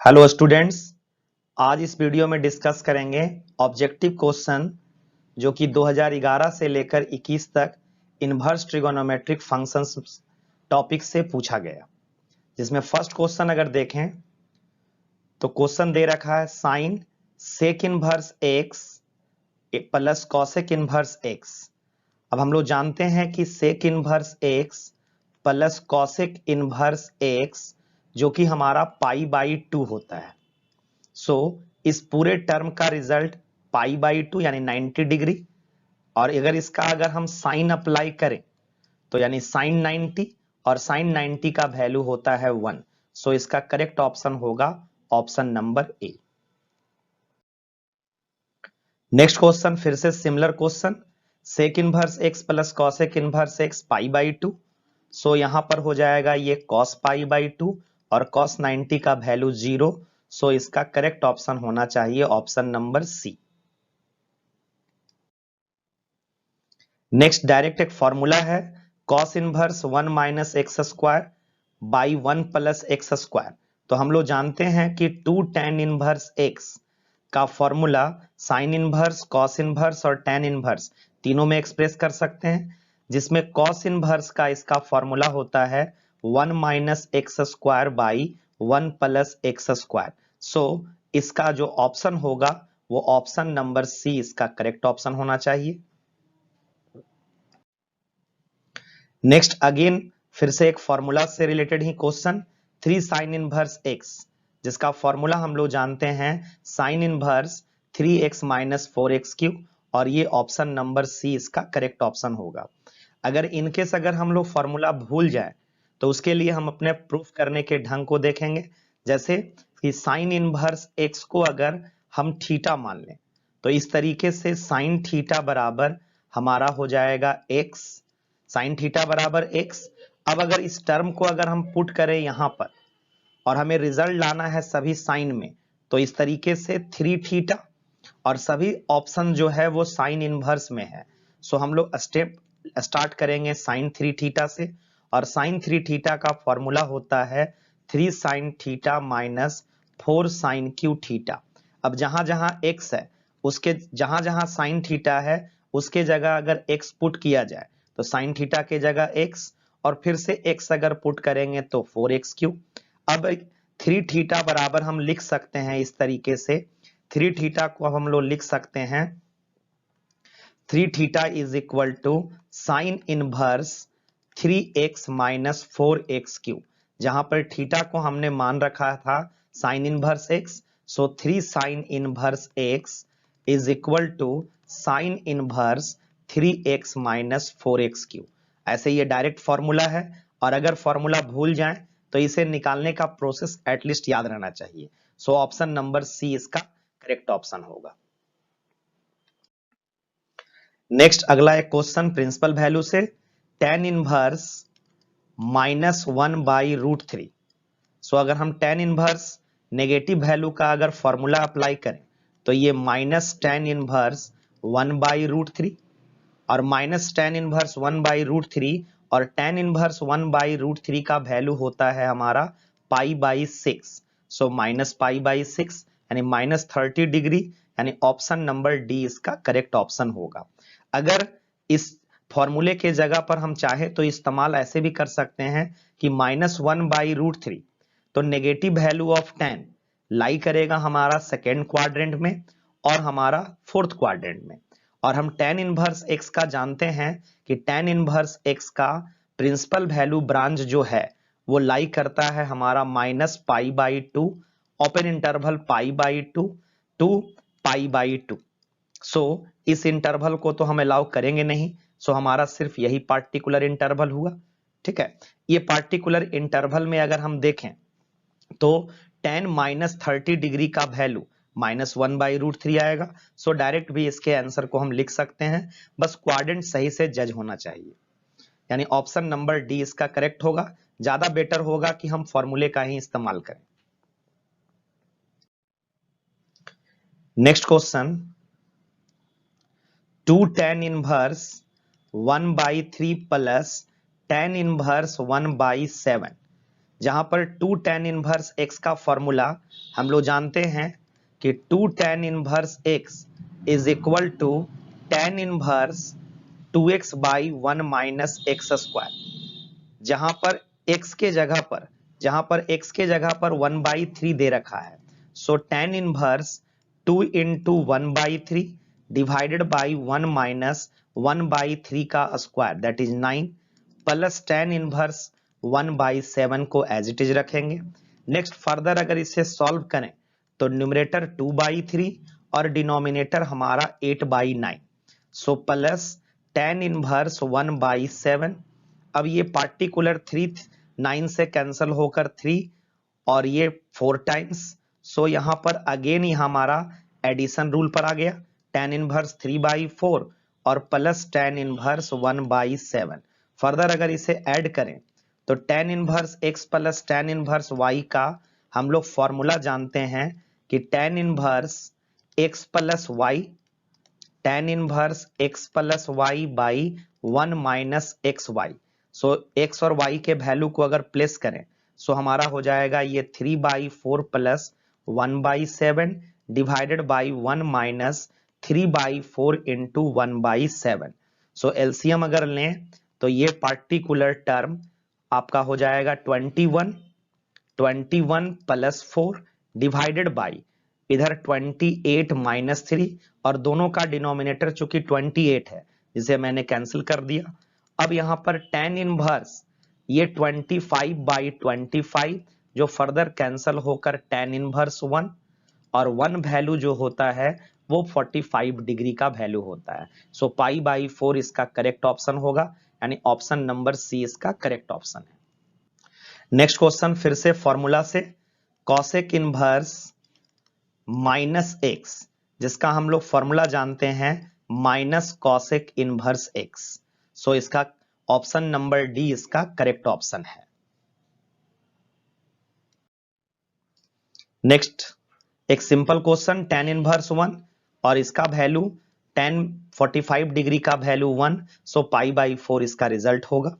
Hello students. आज इस video में डिस्कस करेंगे ऑब्जेक्टिव क्वेश्चन जो कि 2011 से लेकर 21 तक इनवर्स ट्रिगोनोमेट्रिक फंक्शंस टॉपिक से पूछा गया, जिसमें फर्स्ट क्वेश्चन अगर देखें तो क्वेश्चन दे रखा है sine sec inverse x plus cosec inverse x. अब हम लोग जानते हैं कि sec inverse x plus cosec inverse x जो कि हमारा पाई बाई 2 होता है। सो इस पूरे टर्म का रिजल्ट पाई बाई 2 यानी 90 डिग्री, और अगर हम साइन अप्लाई करें तो यानी साइन 90, और साइन 90 का वैल्यू होता है 1। सो इसका करेक्ट ऑप्शन होगा option number A. Next question फिर से similar question, sec inverse x plus cosec inverse x pi by 2। So यहां पर हो जाएगा ये कॉस पाई बाई 2 और कॉस 90 का वैल्यू 0। सो इसका करेक्ट ऑप्शन होना चाहिए option number C. Next direct एक फॉर्मूला है cos inverse 1 minus x square by 1 plus x square. तो हम लोग जानते हैं कि 2 tan इनवर्स एक्स का formula sine inverse, cos inverse और tan इनवर्स तीनों में एक्सप्रेस कर सकते हैं, जिसमें कॉस इनवर्स का इसका फॉर्मूला होता है 1 minus x square by 1 plus x square. So इसका जो ऑप्शन होगा वो ऑप्शन नंबर सी इसका करेक्ट ऑप्शन होना चाहिए। नेक्स्ट अगेन फिर से एक फॉर्मूला से रिलेटेड ही क्वेश्चन, 3 साइन इनवर्स एक्स, जिसका फॉर्मूला हम लोग जानते हैं sign inverse 3x minus 4x3, और ये ऑप्शन नंबर सी इसका करेक्ट ऑप्शन होगा। अगर इनकेस हम लोग फॉर्मूला भूल जाए तो उसके लिए हम अपने प्रूफ करने के ढंग को देखेंगे। जैसे कि साइन इनवर्स एक्स को अगर हम थीटा मान लें तो इस तरीके से साइन थीटा बराबर हमारा हो जाएगा एक्स, साइन थीटा बराबर एक्स। अब अगर इस टर्म को हम पुट करें यहां पर और हमें रिजल्ट लाना है सभी साइन में, तो इस तरीके से 3 थीटा, और सभी ऑप्शन जो है वो साइन इनवर्स में है। सो हम लोग स्टेप स्टार्ट करेंगे साइन 3 थीटा से, और साइन 3 थीटा का फॉर्मूला होता है 3 sine theta minus 4 sine cube theta. अब जहां जहां एक्स है उसके जहां जहां साइन थीटा है उसके जगह अगर एक्स पुट किया जाए तो साइन थीटा के जगह एक्स, और फिर से एक्स अगर पुट करेंगे तो 4x3। अब 3 थीटा बराबर हम लिख सकते हैं इस तरीके से, 3 थीटा को अब हम लोग लिख सकते हैं 3 theta is equal to sine inverse 3x minus 4x3, जहां पर थीटा को हमने मान रखा था sine inverse x। So 3 sine inverse x is equal to sine inverse 3x minus 4x3। ऐसे ये डायरेक्ट फॉर्मूला है, और अगर फॉर्मूला भूल जाएं तो इसे निकालने का प्रोसेस एटलीस्ट याद रहना चाहिए। सो ऑप्शन नंबर सी इसका करेक्ट ऑप्शन होगा। नेक्स्ट अगला एक क्वेश्चन प्रिंसिपल वैल्यू से, tan inverse minus 1 by root 3। So अगर हम tan इनवर्स नेगेटिव वैल्यू का अगर फॉर्मूला अप्लाई करें तो ये minus tan inverse 1 by root 3, और minus tan inverse 1 by root 3 और tan इनवर्स 1 बाई रूट 3 का वैल्यू होता है हमारा pi by 6। So minus pi by 6 यानी माइनस 30 डिग्री, यानी ऑप्शन नंबर डी इसका करेक्ट ऑप्शन होगा। अगर इस फॉर्मूले के जगह पर हम चाहे तो इस्तेमाल ऐसे भी कर सकते हैं कि माइनस 1 बाई रूट 3, तो नेगेटिव वैल्यू ऑफ tan लाई करेगा हमारा सेकेंड क्वाड्रेंट में और हमारा फोर्थ क्वाड्रेंट में, और हम tan इनवर्स x का जानते हैं कि tan इनवर्स x का प्रिंसिपल वैल्यू ब्रांच जो है वो लाई करता है हमारा minus pi by 2, open interval pi by 2 to pi by 2। So इस इंटरवल को तो हम अलाउ करेंगे नहीं, सो हमारा सिर्फ यही पार्टिकुलर इंटरवल हुआ। ठीक है, ये पार्टिकुलर इंटरवल में अगर हम देखें तो tan माइनस 30 डिग्री का वैल्यू माइनस 1 बाई रूट 3 आएगा। सो डायरेक्ट भी इसके आंसर को हम लिख सकते हैं, बस क्वाड्रेंट सही से जज होना चाहिए, यानी ऑप्शन नंबर डी इसका करेक्ट होगा। ज्यादा बेटर होगा कि हम फॉर्मूले का ही इस्तेमाल करें। Next question, 2 tan inverse 1 by 3 plus tan inverse 1 by 7। जहां पर 2 tan इनवर्स x का फॉर्मूला हम लोग जानते हैं कि 2 tan inverse x is equal to tan inverse 2x by 1 minus x square. जहां पर x के जगह पर 1/3 दे रखा है, सो tan inverse 2 into 1/3 divided by 1 minus 1/3 का square that is 9 plus tan inverse 1/7 को एज इट इज रखेंगे। नेक्स्ट फर्दर अगर इसे सॉल्व करें तो न्यूमरेटर 2/3 और डिनोमिनेटर हमारा 8/9, सो प्लस tan इनवर्स 1/7। अब ये पार्टिकुलर 3 9 से कैंसिल होकर 3 और ये 4 टाइम्स, सो यहां पर अगेन ये हमारा एडिशन रूल पर आ गया, tan इनवर्स 3/4 और प्लस tan इनवर्स 1/7। फर्दर अगर इसे ऐड करें तो tan inverse x plus tan inverse y का हम लोग फॉर्मूला जानते हैं कि tan inverse x plus y tan inverse x plus y by 1 minus x y. So x और y के वैल्यू को अगर प्लेस करें सो हमारा हो जाएगा ये 3/4 plus 1/7 divided by 1 minus 3/4 into 1/7। So LCM अगर लें तो ये पार्टिकुलर टर्म आपका हो जाएगा 21 प्लस 4 डिवाइडेड बाई इधर 28 माइनस 3 और दोनों का डिनोमिनेटर चूंकि 28 है जिसे मैंने कैंसिल कर दिया। अब यहां पर tan इनवर्स ये 25/25 जो फर्दर कैंसिल होकर tan इनवर्स 1 और 1 वैल्यू जो होता है वो 45 डिग्री का वैल्यू होता है। सो π/4 इसका करेक्ट ऑप्शन होगा, यानी ऑप्शन नंबर सी इसका करेक्ट ऑप्शन है। नेक्स्ट क्वेश्चन फिर से फॉर्मूला से, कॉसेक इनवर्स माइनस एक्स, जिसका हम लोग फॉर्मूला जानते हैं minus cosec inverse x. So इसका ऑप्शन नंबर डी इसका करेक्ट ऑप्शन है। नेक्स्ट एक सिंपल क्वेश्चन, tan इनवर्स 1 और इसका वैल्यू tan 45 डिग्री का वैल्यू 1, सो π/4 इसका रिजल्ट होगा,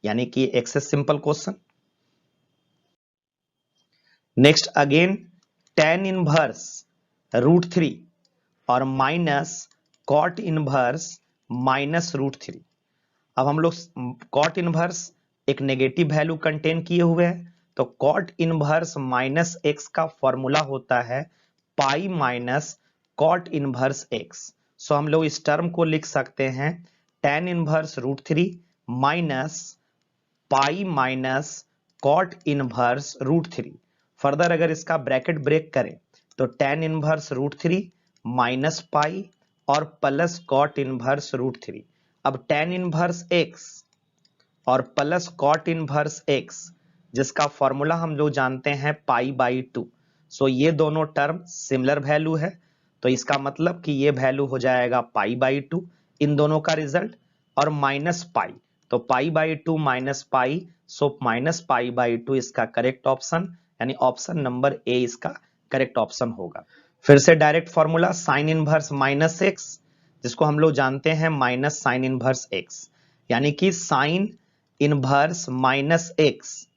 यानी कि एक्सेस simple question. Next again tan inverse √3 और माइनस कॉट इनवर्स माइनस √3। अब हम लोग कॉट इनवर्स एक नेगेटिव वैल्यू कंटेन किए हुए हैं, तो कॉट इनवर्स माइनस एक्स का फॉर्मूला होता है pi minus cot inverse x. So हम लोग इस टर्म को लिख सकते हैं tan inverse √3 minus pi minus cot inverse √3। Further अगर इसका ब्रैकेट ब्रेक करें तो tan इनवर्स √3 माइनस पाई और प्लस कॉट इनवर्स √3। अब tan इनवर्स x और प्लस कॉट इनवर्स x जिसका फॉर्मूला हम लोग जानते हैं π/2, सो ये दोनों टर्म सिमिलर वैल्यू है, तो इसका मतलब कि ये वैल्यू हो जाएगा π/2 इन दोनों का रिजल्ट, और माइनस पाई, तो π/2 माइनस पाई, सो माइनस π/2 इसका करेक्ट ऑप्शन, यानी ऑप्शन नंबर ए इसका करेक्ट ऑप्शन होगा। फिर से direct formula sine inverse minus x, जिसको हम लोग जानते हैं माइनस साइन इनवर्स एक्स, यानी कि साइन इनवर्स माइनस एक्स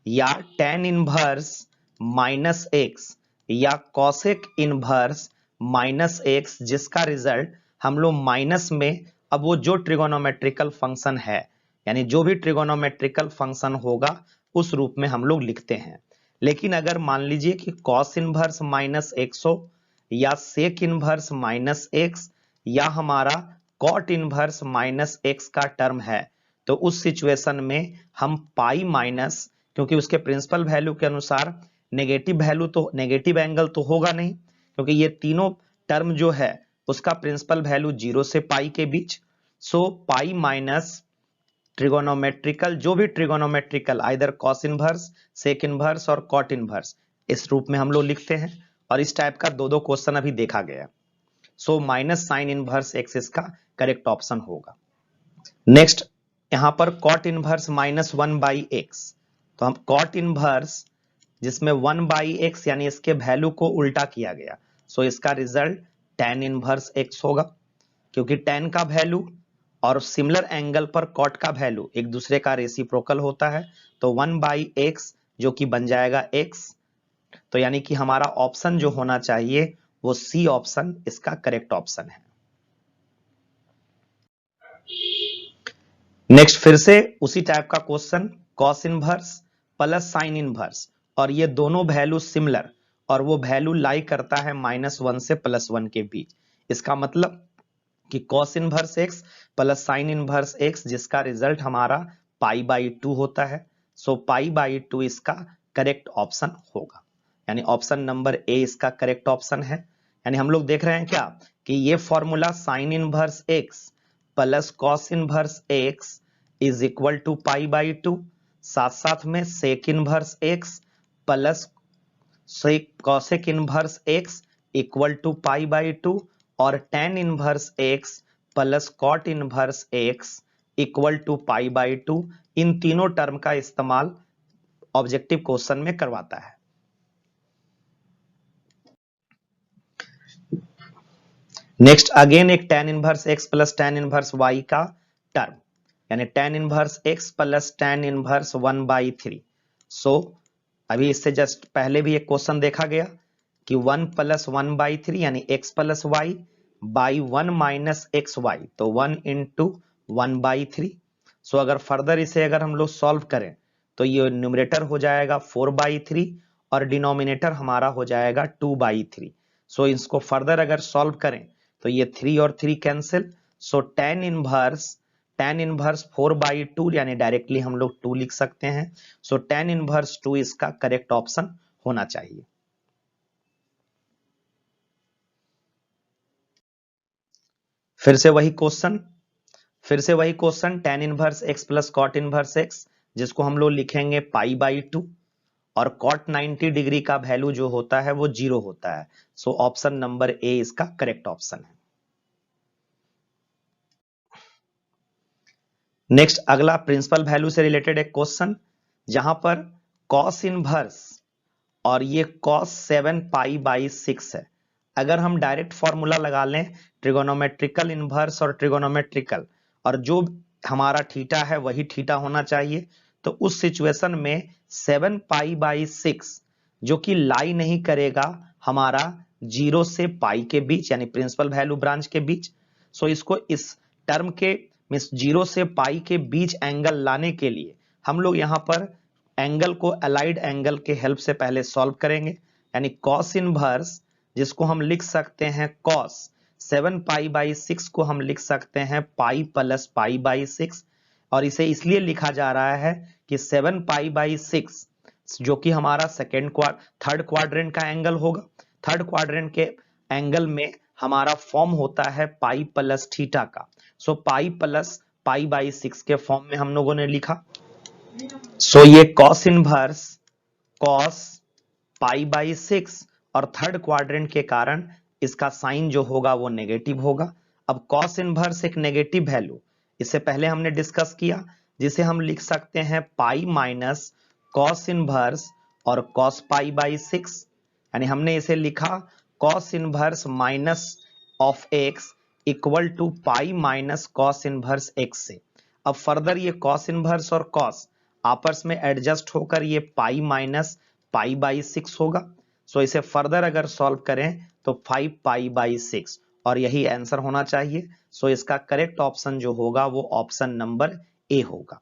या tan इनवर्स माइनस एक्स या कॉसेक इनवर्स माइनस एक्स, जिसका रिजल्ट हम लोग माइनस में, अब वो जो ट्रिगोनोमेट्रिकल फंक्शन है, यानी जो भी ट्रिगोनोमेट्रिकल फंक्शन होगा उस रूप में हम लोग लिखते हैं। लेकिन अगर मान लीजिए कि कॉस इनवर्स माइनस एक्स हो या सेक इनवर्स माइनस एक्स या हमारा कॉट इनवर्स माइनस एक्स का टर्म है, तो उस सिचुएशन में हम पाई माइनस, क्योंकि उसके प्रिंसिपल वैल्यू के अनुसार नेगेटिव वैल्यू तो नेगेटिव एंगल तो होगा नहीं, क्योंकि ये तीनों टर्म जो है उसका प्रिंसिपल वैल्यू 0 से पाई के बीच, सो पाई माइनस ट्रिगोनोमेट्रिकल, जो भी trigonometrical either cos inverse, sec inverse और कॉट इनवर्स, इस रूप में हम लोग लिखते हैं। और इस टाइप का दो क्वेश्चन अभी देखा गया, so minus sine inverse x इसका करेक्ट ऑप्शन होगा। नेक्स्ट यहां पर कॉट इनवर्स माइनस 1/x, तो हम कॉट इनवर्स जिसमें 1/x यानी इसके वैल्यू को उल्टा किया गया, सो इसका रिजल्ट tan इनवर्स x होगा, क्योंकि tan का वैल्यू और सिमिलर एंगल पर कॉट का वैल्यू एक दूसरे का रेसिप्रोकल होता है, तो 1/x जो कि बन जाएगा x। तो यानी कि हमारा ऑप्शन जो होना चाहिए वो सी ऑप्शन इसका करेक्ट ऑप्शन है। नेक्स्ट फिर से उसी टाइप का question, cos inverse plus sine inverse, और ये दोनों वैल्यू सिमिलर और वो वैल्यू लाई करता है -1 से +1 के बीच। इसका मतलब कि cos inverse x plus sign inverse x जिसका रिजल्ट हमारा π/2 होता है। सो π/2 इसका करेक्ट ऑप्शन होगा, यानी ऑप्शन नंबर ए इसका करेक्ट ऑप्शन है। यानी हम लोग देख रहे हैं क्या कि ये formula sine inverse x plus cos inverse X is equal to π/2, साथ साथ में sec inverse x plus cosec inverse X equal to π/2 और tan inverse x plus cot inverse X equal to π/2, इन तीनों टर्म का इस्तेमाल ऑब्जेक्टिव क्वेश्चन में करवाता है। नेक्स्ट अगेन एक tan inverse x plus tan inverse y का टर्म, यानी tan inverse x plus tan inverse 1/3। सो अभी इससे जस्ट पहले भी एक क्वेश्चन देखा गया कि 1 प्लस 1/3 यानी x plus y by 1 minus x y, तो 1 इंटू 1/3। सो अगर फर्दर इसे अगर हम लोग सॉल्व करें तो ये न्यूमरेटर हो जाएगा 4/3 और डिनोमिनेटर हमारा हो जाएगा 2/3। सो इसको फर्दर अगर सॉल्व करें तो ये 3 और 3 कैंसिल। सो tan इनवर्स 4/2 यानी डायरेक्टली हम लोग 2 लिख सकते हैं। सो tan इनवर्स 2 इसका करेक्ट ऑप्शन होना चाहिए। फिर से वही question tan inverse x plus cot inverse x जिसको हम लोग लिखेंगे π/2 और कॉट 90 डिग्री का वैल्यू जो होता है वो 0 होता है। सो ऑप्शन नंबर ए इसका करेक्ट ऑप्शन है। नेक्स्ट अगला प्रिंसिपल वैल्यू से रिलेटेड एक क्वेश्चन जहां पर कॉस इनवर्स और ये cos 7π/6 है। अगर हम डायरेक्ट फॉर्मूला लगा लें ट्रिगोनोमेट्रिकल इनवर्स और ट्रिगोनोमेट्रिकल, और जो हमारा थीटा है वही थीटा होना चाहिए, तो उस सिचुएशन में 7π/6 जो कि लाई नहीं करेगा हमारा 0 से पाई के बीच यानी प्रिंसिपल वैल्यू ब्रांच के बीच। सो इसको इस टर्म के 0 से पाई के बीच एंगल लाने के लिए हम लोग यहां पर एंगल को अलाइड एंगल के हेल्प से पहले सॉल्व करेंगे, यानी कॉस इनवर्स जिसको हम लिख सकते हैं कॉस 7π/6 को हम लिख सकते हैं पाई प्लस π/6, और इसे इसलिए लिखा जा रहा है कि 7π/6 जो कि हमारा थर्ड क्वाड्रेंट का एंगल होगा। थर्ड क्वाड्रेंट के एंगल में हमारा फॉर्म होता है पाई प्लस थीटा का। सो पाई प्लस π/6 के फॉर्म में हम लोगों ने लिखा। सो ये कॉस इनवर्स कॉस π/6 और थर्ड क्वाड्रेंट के कारण इसका साइन जो होगा वो नेगेटिव होगा। अब कॉस इनवर्स एक नेगेटिव वैल्यू इससे पहले हमने डिस्कस किया जिसे हम लिख सकते हैं पाई माइनस कॉस इनवर्स और कॉस π/6, यानी हमने इसे लिखा cos inverse minus of x equal to pi minus cos inverse x से। अब फर्दर ये कॉस इनवर्स और कॉस आपस में एडजस्ट होकर ये पाई माइनस π/6 होगा। सो इसे फर्दर अगर सॉल्व करें तो 5π/6 और यही आंसर होना चाहिए। सो इसका करेक्ट ऑप्शन जो होगा वो ऑप्शन नंबर ए होगा।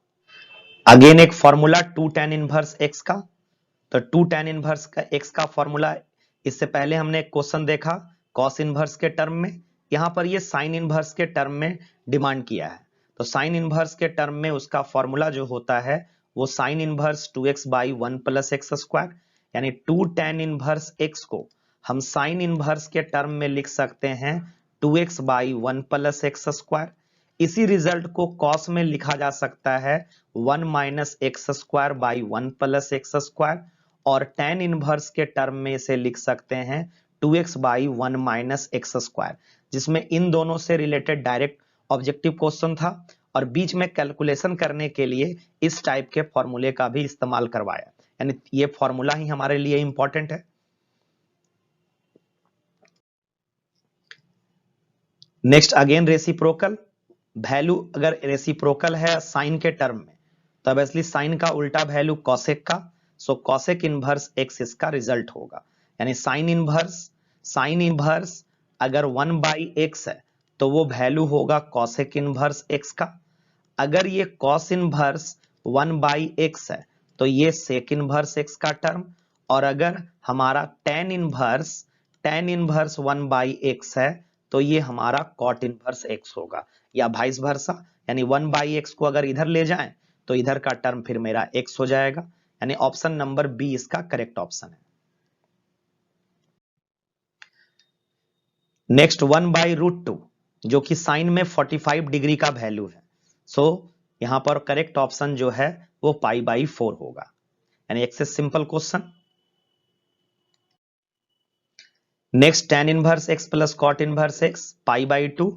अगेन एक फॉर्मूला 2 tan इनवर्स x का, तो 2 tan इनवर्स का x का फॉर्मूला इससे पहले हमने एक क्वेश्चन देखा कॉस इनवर्स के टर्म में, यहां पर ये साइन इनवर्स के टर्म में डिमांड किया है। तो साइन इनवर्स के टर्म में उसका फॉर्मूला जो होता है वो साइन इनवर्स 2x/1 + x², यानी 2 tan इनवर्स x को हम साइन इनवर्स के टर्म में लिख सकते हैं 2x/1 + x²। इसी रिजल्ट को कॉस में लिखा जा सकता है 1 - x²/1 + x², और tan इनवर्स के टर्म में इसे लिख सकते हैं 2x/1 - x², जिसमें इन दोनों से रिलेटेड डायरेक्ट ऑब्जेक्टिव क्वेश्चन था और बीच में कैलकुलेशन करने के लिए इस टाइप के फॉर्मूले का भी इस्तेमाल करवाया, यानी ये फॉर्मूला ही हमारे लिए इंपॉर्टेंट है। नेक्स्ट अगेन रेसिप्रोकल वैल्यू, अगर रेसिप्रोकल है साइन के टर्म में तो ऑब्वियसली साइन का उल्टा वैल्यू कॉसेक का। सो कॉसेक इनवर्स एक्स इसका रिजल्ट होगा। यानी साइन इनवर्स अगर 1/x है तो वो वैल्यू होगा कॉसेक इनवर्स एक्स का। अगर ये कॉस इनवर्स 1/x है तो ये सेक इनवर्स एक्स का टर्म, और अगर हमारा टेन इनवर्स 1/x है तो ये हमारा कॉट इनवर्स एक्स होगा, या वाइस वर्सा। यानी 1/x को अगर इधर ले जाएं तो इधर का टर्म फिर मेरा x हो जाएगा। यानी ऑप्शन नंबर बी इसका करेक्ट ऑप्शन है। नेक्स्ट 1/√2 जो कि साइन में 45 डिग्री का वैल्यू है। सो यहां पर करेक्ट ऑप्शन जो है वो π/4 होगा। यानी एक से simple question. Next tan inverse x plus cot inverse x π/2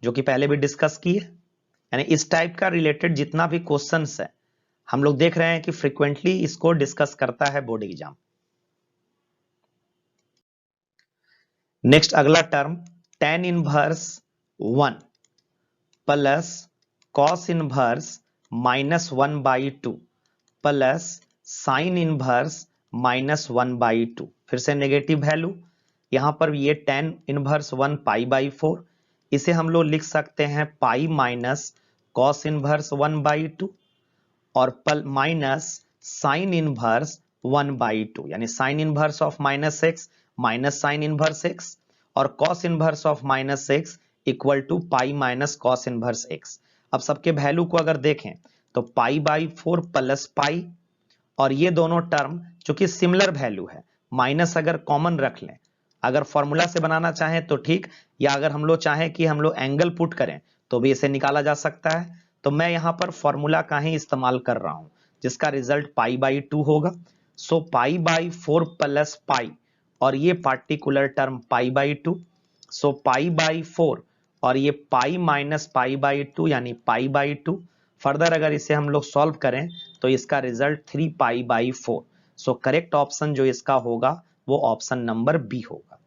जो कि पहले भी डिस्कस किए। यानी इस टाइप का रिलेटेड जितना भी क्वेश्चंस है हम लोग देख रहे हैं कि फ्रीक्वेंटली इसको डिस्कस करता है बोर्ड एग्जाम। नेक्स्ट अगला term tan inverse 1 plus cos inverse -1/2 plus sign inverse -1/2, फिर से नेगेटिव वैल्यू। यहां पर ये tan इनवर्स 1 π/4, इसे हम लोग लिख सकते हैं पाई माइनस कॉस इनवर्स 1/2 और माइनस साइन इनवर्स 1/2, यानी sine inverse of -x minus sine inverse x और cos inverse of -x equal to pi minus cos inverse x। अब सबके वैल्यू को अगर देखें तो π/4 प्लस पाई, और ये दोनों टर्म जो कि सिमिलर वैल्यू है, माइनस अगर कॉमन रख लें, अगर फॉर्मूला से बनाना चाहें तो ठीक, या अगर हम लोग चाहें कि हम लोग एंगल पुट करें तो भी इसे निकाला जा सकता है। तो मैं यहां पर फॉर्मूला का ही इस्तेमाल कर रहा हूं जिसका रिजल्ट π/2 होगा। सो π/4 प्लस पाई और ये पार्टिकुलर टर्म π/2, सो π/4 और ये पाई माइनस π/2 यानी π/2। फर्दर अगर इसे हम लोग सॉल्व करें तो इसका रिजल्ट 3π/4। सो करेक्ट ऑप्शन जो इसका होगा वो ऑप्शन नंबर बी होगा।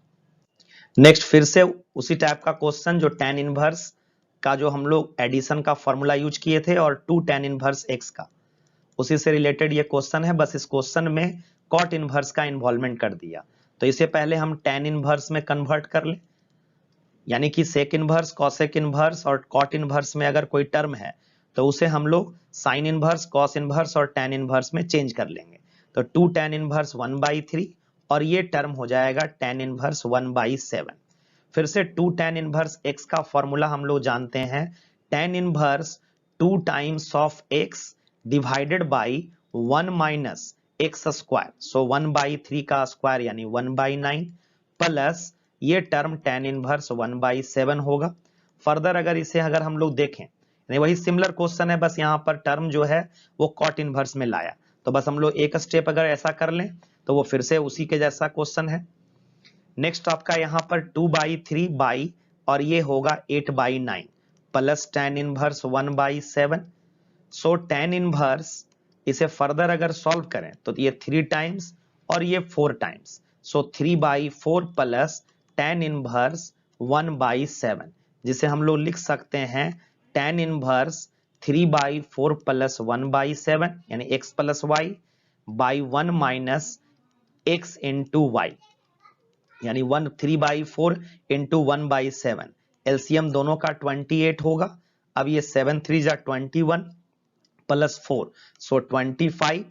नेक्स्ट फिर से उसी टाइप का क्वेश्चन जो tan इनवर्स का जो हम लोग एडिशन का फॉर्मूला यूज किए थे और 2 tan इनवर्स x का, उसी से रिलेटेड ये क्वेश्चन है। बस इस क्वेश्चन में कॉट इनवर्स का इन्वॉल्वमेंट कर दिया, तो इसे पहले हम tan इनवर्स में कन्वर्ट कर लें। यानी कि सेक इनवर्स, कॉसेक इनवर्स और कॉट इनवर्स में अगर कोई टर्म है तो उसे हम लोग साइन इनवर्स, कॉस इनवर्स और tan इनवर्स में चेंज कर लेंगे। तो 2 tan इनवर्स 1/3 और ये टर्म हो जाएगा tan इनवर्स 1/7। फिर से 2 tan इनवर्स x का फॉर्मूला हम लोग जानते हैं, tan inverse 2 times of x divided by 1 minus x square, so 1/3 का स्क्वायर यानी 1/9 प्लस ये टर्म tan इनवर्स 1/7 होगा। फर्दर अगर इसे अगर हम लोग देखें, वही सिमिलर क्वेश्चन है, बस यहाँ पर टर्म जो है वो कॉट इनवर्स में लाया। तो बस हम लोग एक स्टेप अगर ऐसा कर लें तो वो फिर से उसी के जैसा क्वेश्चन है। नेक्स्ट आपका यहाँ पर 2/3 बाई और ये होगा 8/9 प्लस tan इनवर्स 1/7। सो tan इनवर्स इसे फर्दर अगर सॉल्व करें तो ये 3 टाइम्स और ये 4 टाइम्स, सो 3/4 प्लस tan इनवर्स 1/7, जिसे हम लोग लिख सकते हैं tan इनवर्स 3/4 प्लस 1/7 यानी x plus y by 1 minus x into y, यानी 3/4 इंटू 1/7। एलसीएम दोनों का 28 होगा। अब ये 7 3 जा 21 प्लस 4, सो 25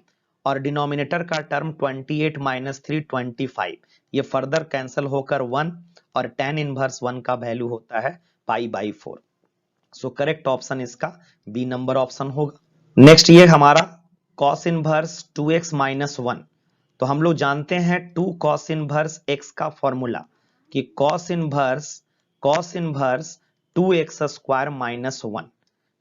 और डिनोमिनेटर का टर्म 28 माइनस 3 25, ये फर्दर कैंसिल होकर 1 और tan इनवर्स 1 का वैल्यू होता है π/4। सो करेक्ट ऑप्शन इसका बी नंबर ऑप्शन होगा। नेक्स्ट ये हमारा cos इनवर्स 2x माइनस 1। तो हम लोग जानते हैं 2 cos इनवर्स x का फॉर्मूला कि cos inverse 2x square minus 1,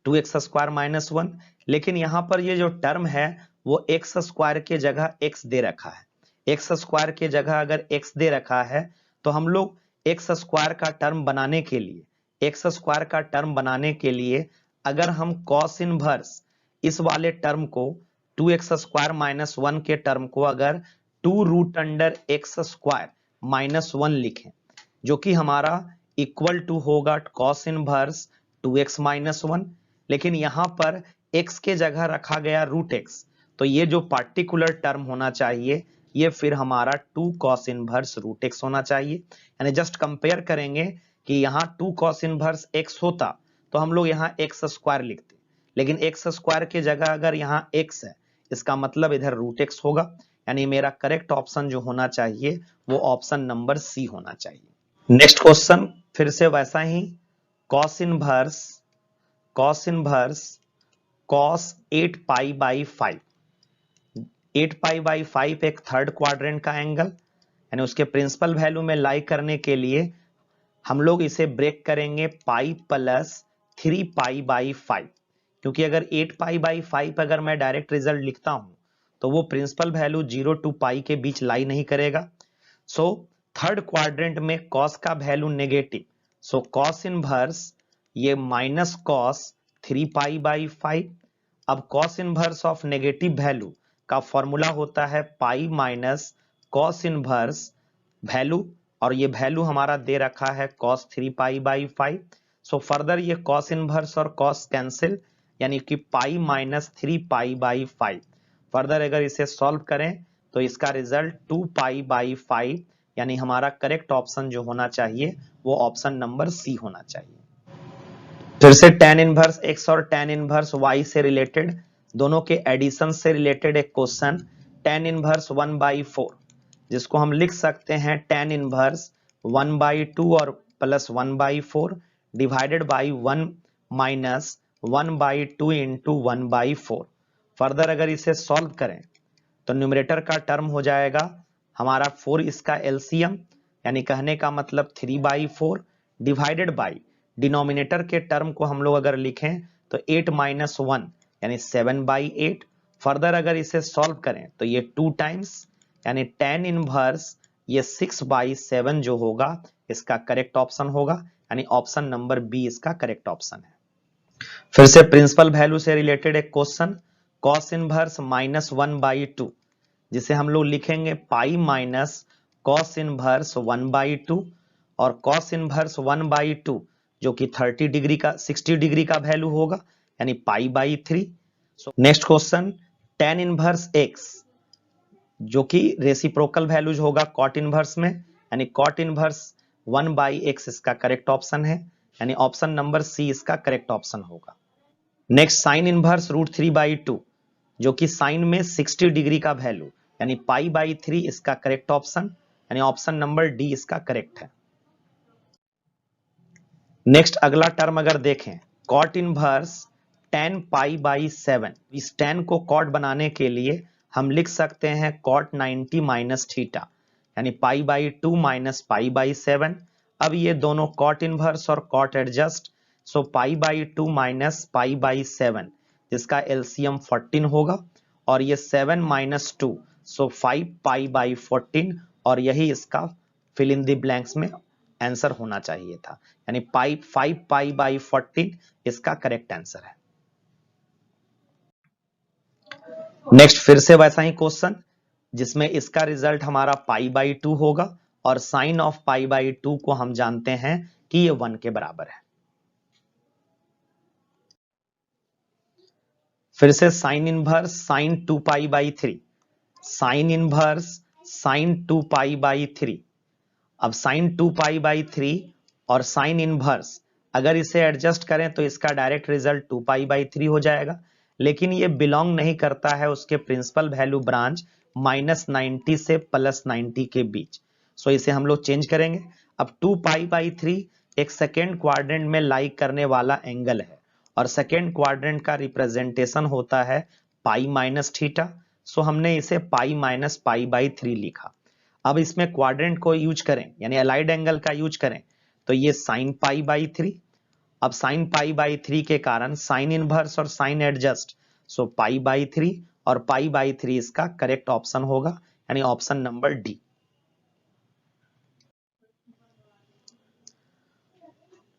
2x square minus 1। लेकिन यहां पर ये जो टर्म है वो x स्क्वायर के जगह x दे रखा है। x स्क्वायर के जगह अगर x दे रखा है तो हम लोग x स्क्वायर का टर्म बनाने के लिए अगर हम cos इनवर्स इस वाले टर्म को 2x स्क्वायर माइनस 1 के टर्म को अगर 2 root under x square minus 1 लिखें, जो कि हमारा इक्वल टू होगा cos इनवर्स 2x माइनस 1। लेकिन यहां पर x के जगह रखा गया रूट x, तो ये जो पार्टिकुलर टर्म होना चाहिए ये फिर हमारा 2 cos इनवर्स रूट एक्स होना चाहिए। यानी जस्ट कंपेयर करेंगे कि यहाँ 2 cos इनवर्स एक्स होता तो हम लोग यहाँ एक्स स्क्वायर लिखते, लेकिन एक्स स्क्वायर की जगह अगर यहाँ एक्स है इसका मतलब इधर रूट एक्स होगा। यानी मेरा करेक्ट ऑप्शन जो होना चाहिए वो ऑप्शन नंबर सी होना चाहिए। नेक्स्ट क्वेश्चन फिर से वैसा ही, cos inverse cos 8 pi by 5। 8 pi by 5 एक थर्ड क्वाड्रेंट का एंगल, यानी उसके प्रिंसिपल वैल्यू में लाई करने के लिए हम लोग इसे ब्रेक करेंगे पाई प्लस 3 पाई बाई 5, क्योंकि अगर 8 पाई बाई 5 अगर मैं डायरेक्ट रिजल्ट लिखता हूं तो वो प्रिंसिपल वैल्यू 0 टू पाई के बीच लाई नहीं करेगा। सो थर्ड क्वाड्रेंट में कॉस का value negative, so cos inverse ये माइनस कॉस 3 पाई बाई 5। अब cos inverse of negative value का फॉर्मूला होता है pi minus cos inverse value, और ये वैल्यू हमारा दे रखा है cos 3 pi by 5। So further ये cos इनवर्स और cos कैंसिल, यानी कि pi minus 3 pi by 5। Further अगर इसे सॉल्व करें तो इसका रिजल्ट 2 पाई बाई 5, यानी हमारा करेक्ट ऑप्शन जो होना चाहिए वो ऑप्शन नंबर सी होना चाहिए। फिर से tan इनवर्स x और tan इनवर्स y से रिलेटेड, दोनों के एडिशन से रिलेटेड एक क्वेश्चन, tan इनवर्स 1/4, जिसको हम लिख सकते हैं tan इनवर्स 1/2 और plus 1/4 divided by 1 minus 1/2 into 1/4। Further अगर इसे सॉल्व करें तो न्यूमरेटर का टर्म हो जाएगा हमारा 4, इसका एलसीएम यानी कहने का मतलब 3/4 डिवाइडेड बाई डिनोमिनेटर के टर्म को हम लोग अगर लिखें तो 8 माइनस 1 यानी 7/8। फर्दर अगर इसे सॉल्व करें तो ये 2 टाइम्स यानी tan इनवर्स ये 6/7 जो होगा इसका करेक्ट ऑप्शन होगा, यानी ऑप्शन नंबर बी इसका करेक्ट ऑप्शन है। फिर से प्रिंसिपल वैल्यू से रिलेटेड एक क्वेश्चन, cos इनवर्स -1/2, जिसे हम लोग लिखेंगे पाई माइनस cos इनवर्स 1/2 और cos इनवर्स 1/2 जो कि 60 डिग्री का वैल्यू होगा, यानी पाई/3। Next question tan inverse x जो कि रेसिप्रोकल वैल्यूज होगा cot इनवर्स में, यानी cot इनवर्स 1/x इसका करेक्ट ऑप्शन है, यानी ऑप्शन नंबर सी इसका करेक्ट ऑप्शन होगा। नेक्स्ट साइन इनवर्स √3/2 जो कि साइन में 60 डिग्री का वैल्यू, यानी पाई/3 इसका करेक्ट ऑप्शन, यानी ऑप्शन नंबर डी इसका करेक्ट है। नेक्स्ट अगला टर्म अगर देखें cot इनवर्स tan पाई/7, इस tan को cot बनाने के लिए हम लिख सकते हैं cot 90 माइनस थीटा, यानी पाई/2 माइनस पाई/7। अब ये दोनों cot इनवर्स और cot एडजस्ट, सो पाई/2 माइनस पाई/7 जिसका एलसीएम 14 होगा, और ये 7 माइनस 2 सो 5 पाई/14, और यही इसका फिल इन द ब्लैंक्स में आंसर होना चाहिए था, यानी 5 पाई/14 इसका करेक्ट आंसर है। नेक्स्ट फिर से वैसा ही क्वेश्चन जिसमें इसका रिजल्ट हमारा पाई/2 होगा और साइन ऑफ पाई/2 को हम जानते हैं कि ये 1 के बराबर है। फिर से साइन इनवर्स साइन 2 पाई/3, साइन इनवर्स साइन 2 पाई/3। अब साइन 2 पाई/3 और साइन इनवर्स अगर इसे एडजस्ट करें तो इसका डायरेक्ट रिजल्ट 2 पाई/3 हो जाएगा, लेकिन ये बिलोंग नहीं करता है उसके प्रिंसिपल वैल्यू ब्रांच -90 से +90 के बीच, सो इसे हम लोग चेंज करेंगे। अब 2 पाई/3 एक सेकेंड क्वाड्रेंट में लाई करने वाला एंगल है और सेकेंड क्वाड्रेंट का रिप्रेजेंटेशन होता है पाई माइनस थीटा, सो हमने इसे पाई माइनस पाई/3 लिखा। अब इसमें क्वाड्रेंट को यूज करें यानी अलाइड एंगल का यूज करें तो ये साइन पाई/3। अब साइन पाई/3 के कारण साइन इनवर्स और साइन एडजस्ट, सो पाई/3 और पाई/3 इसका करेक्ट ऑप्शन होगा, यानी option number D.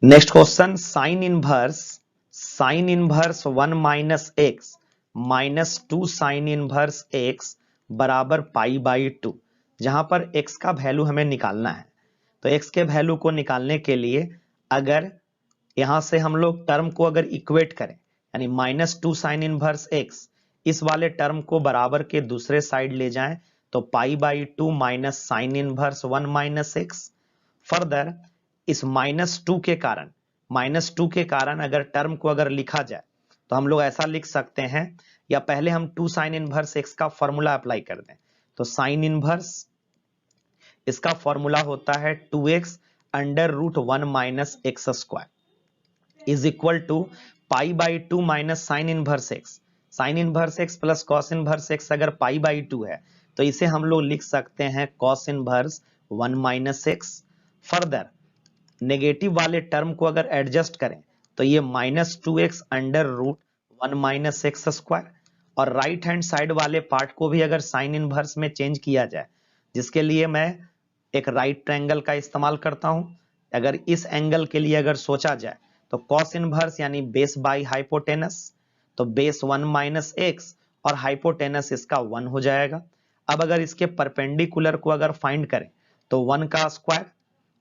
Next question sine inverse 1 minus x minus 2 sign inverse x बराबर पाई/2, जहां पर x का वैल्यू हमें निकालना है। तो x के वैल्यू को निकालने के लिए अगर यहां से हम लोग टर्म को अगर इक्वेट करें यानी -2 साइन इनवर्स x इस वाले टर्म को बराबर के दूसरे साइड ले जाएं तो पाई by 2 minus sine inverse 1 minus x. Further इस माइनस टू के कारण अगर टर्म को अगर लिखा जाए तो हम लोग ऐसा लिख सकते हैं, या पहले हम 2 साइन इनवर्स एक्स का फॉर्मूला अप्लाई कर दें। तो साइन इनवर्स इसका फॉर्मूला होता है 2x under root 1 minus x square is equal to pi by 2 minus sine inverse x. Sine inverse x plus cos inverse x अगर पाई बाई 2 है तो इसे हम लोग लिख सकते हैं cos inverse 1 minus x. Further negative वाले टर्म को अगर एडजस्ट करें तो ये minus 2x under root 1 minus x square, और राइट हैंड साइड वाले पार्ट को भी अगर साइन इनवर्स में चेंज किया जाए, जिसके लिए मैं एक राइट ट्रायंगल का इस्तेमाल करता हूं। अगर इस एंगल के लिए अगर सोचा जाए तो कॉस इनवर्स यानी बेस बाई हाइपोटेनस, तो बेस 1 माइनस एक्स और हाइपोटेनस इसका 1 हो जाएगा। अब अगर इसके परपेंडिकुलर को अगर फाइंड करें तो 1 का स्क्वायर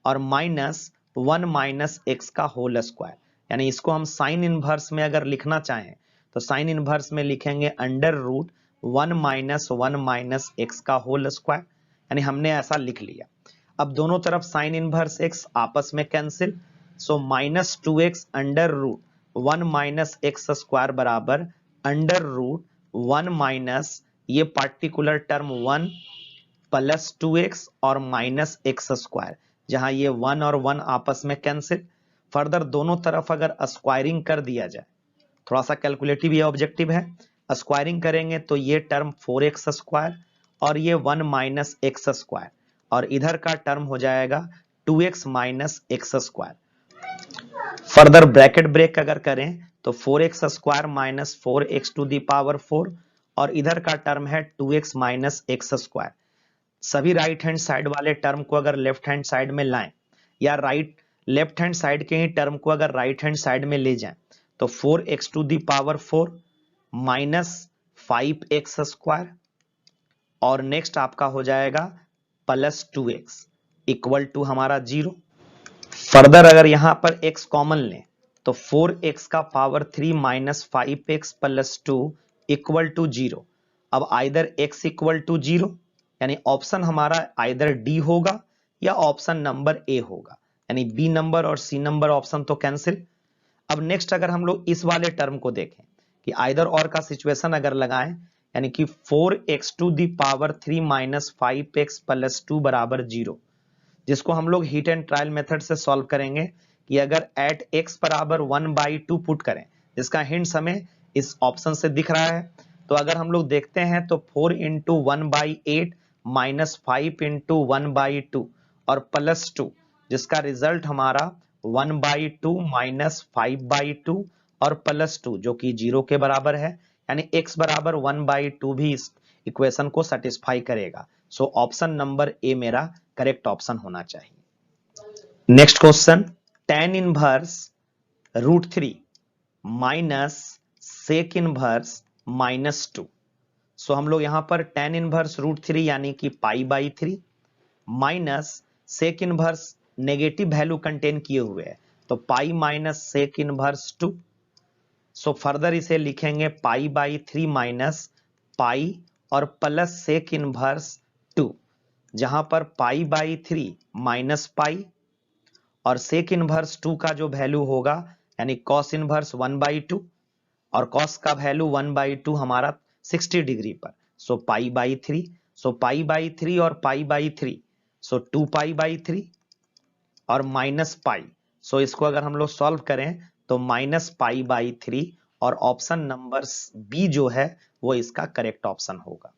और माइनस 1 माइनस एक्स का होल स्क्वायर, यानी इसको हम साइन इनवर्स में अगर लिखना चाहें तो साइन इनवर्स में लिखेंगे अंडर रूट 1 माइनस एक्स का होल स्क्वायर, यानी हमने ऐसा लिख लिया। अब दोनों तरफ साइन इनवर्स एक्स आपस में cancel, so minus 2x under root 1 minus x square बराबर अंडर रूट 1 माइनस ये पार्टिकुलर टर्म 1 प्लस 2x और माइनस एक्स स्क्वायर, जहां ये 1 और 1 आपस में कैंसिल। फर्दर दोनों तरफ अगर स्क्वायरिंग कर दिया जाए, थोड़ा सा कैलकुलेटिव ये ऑब्जेक्टिव है, स्क्वायरिंग करेंगे तो ये टर्म 4x स्क्वायर और ये 1 माइनस एक्स स्क्वायर, और इधर का टर्म हो जाएगा 2x minus x square. Further bracket break अगर करें तो 4x square minus 4x to the power 4, और इधर का टर्म है 2x माइनस एक्स स्क्वायर। सभी राइट हैंड साइड वाले टर्म को अगर लेफ्ट हैंड साइड में लाएं, या लेफ्ट हैंड साइड के ही टर्म को अगर राइट हैंड साइड में ले जाएं तो 4x to the power 4 minus 5x square, और नेक्स्ट आपका हो जाएगा प्लस 2x इक्वल टू हमारा 0। फर्दर अगर यहां पर x कॉमन लें तो 4x का power 3 minus 5x plus 2 equal to 0। अब आइदर x इक्वल टू 0, यानी ऑप्शन हमारा आइदर डी होगा या ऑप्शन नंबर ए होगा, यानी बी नंबर और सी नंबर ऑप्शन तो कैंसिल। अब नेक्स्ट अगर हम लोग इस वाले टर्म को देखें कि आइदर और का सिचुएशन अगर लगाएं, यानी कि 4x to the power 3 minus 5x plus 2 बराबर 0, जिसको हम लोग हीट एंड ट्रायल मेथड से सॉल्व करेंगे कि अगर एट x बराबर 1/2 पुट करें, जिसका हिंट्स हमें इस ऑप्शन से दिख रहा है। तो अगर हम लोग देखते हैं तो 4 इंटू 1/8 माइनस 5 इंटू 1/2 और प्लस 2, जिसका रिजल्ट हमारा 1/2 माइनस 5/2 और प्लस 2 जो कि 0 के बराबर है, यानी x बराबर 1/2 भी इस इक्वेशन को सेटिस्फाई करेगा। सो ऑप्शन नंबर ए मेरा करेक्ट ऑप्शन होना चाहिए। Next question, tan inverse root 3 minus sec inverse minus 2। So हम लोग यहां पर tan इनवर्स रूट 3 यानी कि pi by 3 minus sec inverse negative value contain किए हुए है तो pi minus sec inverse 2। So further इसे लिखेंगे पाई बाई 3 माइनस पाई और प्लस सेक इनवर्स 2, जहां पर पाई बाई 3 माइनस पाई और सेक इनवर्स 2 का जो वैल्यू होगा यानी कॉस इनवर्स 1/2, और कॉस का वैल्यू 1/2 हमारा 60 डिग्री पर, सो पाई बाई 3, सो पाई बाई 3 और पाई बाई 3, सो 2 पाई बाई 3 और माइनस पाई, सो इसको अगर हम लोग सॉल्व करें तो माइनस पाई बाई 3, और ऑप्शन नंबर बी जो है वो इसका करेक्ट ऑप्शन होगा।